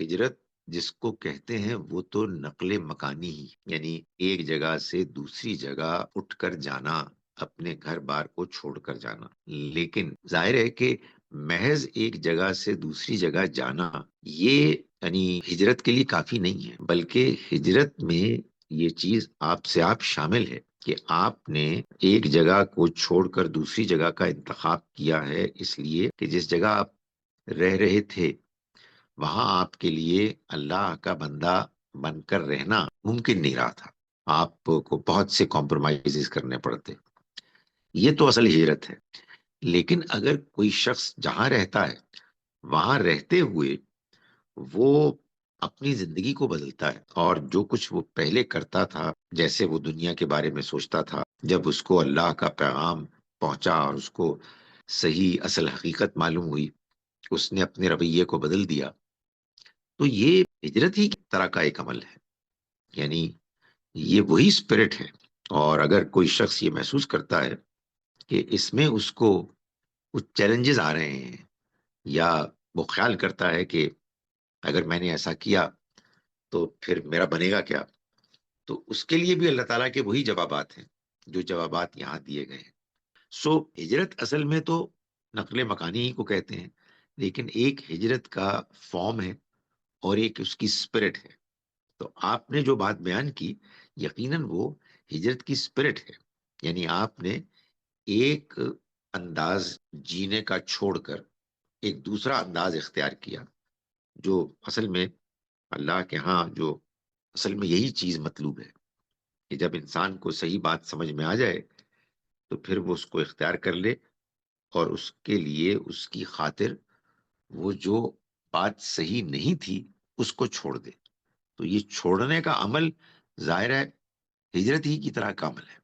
ہجرت جس کو کہتے ہیں وہ تو نقل مکانی ہی، یعنی ایک جگہ سے دوسری جگہ اٹھ کر جانا، اپنے گھر بار کو چھوڑ کر جانا۔ لیکن ظاہر ہے کہ محض ایک جگہ سے دوسری جگہ جانا یہ یعنی ہجرت کے لیے کافی نہیں ہے، بلکہ ہجرت میں یہ چیز آپ سے آپ شامل ہے کہ آپ نے ایک جگہ کو چھوڑ کر دوسری جگہ کا انتخاب کیا ہے، اس لیے کہ جس جگہ آپ رہ رہے تھے وہاں آپ کے لیے اللہ کا بندہ بن کر رہنا ممکن نہیں رہا تھا، آپ کو بہت سے کمپرومائز کرنے پڑتے۔ یہ تو اصل ہجرت ہے۔ لیکن اگر کوئی شخص جہاں رہتا ہے وہاں رہتے ہوئے وہ اپنی زندگی کو بدلتا ہے، اور جو کچھ وہ پہلے کرتا تھا، جیسے وہ دنیا کے بارے میں سوچتا تھا، جب اس کو اللہ کا پیغام پہنچا اور اس کو صحیح اصل حقیقت معلوم ہوئی، اس نے اپنے رویے کو بدل دیا۔ تو یہ ہجرت ہی کی طرح کا ایک عمل ہے، یعنی یہ وہی اسپرٹ ہے۔ اور اگر کوئی شخص یہ محسوس کرتا ہے کہ اس میں اس کو کچھ چیلنجز آ رہے ہیں، یا وہ خیال کرتا ہے کہ اگر میں نے ایسا کیا تو پھر میرا بنے گا کیا، تو اس کے لیے بھی اللہ تعالیٰ کے وہی جوابات ہیں جو جوابات یہاں دیے گئے ہیں۔ سو ہجرت اصل میں تو نقل مکانی ہی کو کہتے ہیں، لیکن ایک ہجرت کا فارم ہے اور ایک اس کی اسپرٹ ہے۔ تو آپ نے جو بات بیان کی، یقیناً وہ ہجرت کی اسپرٹ ہے، یعنی آپ نے ایک انداز جینے کا چھوڑ کر ایک دوسرا انداز اختیار کیا، جو اصل میں اللہ کے ہاں جو اصل میں یہی چیز مطلوب ہے کہ جب انسان کو صحیح بات سمجھ میں آ جائے تو پھر وہ اس کو اختیار کر لے، اور اس کے لیے اس کی خاطر وہ جو بات صحیح نہیں تھی اس کو چھوڑ دے۔ تو یہ چھوڑنے کا عمل ظاہر ہے ہجرت ہی کی طرح کا عمل ہے۔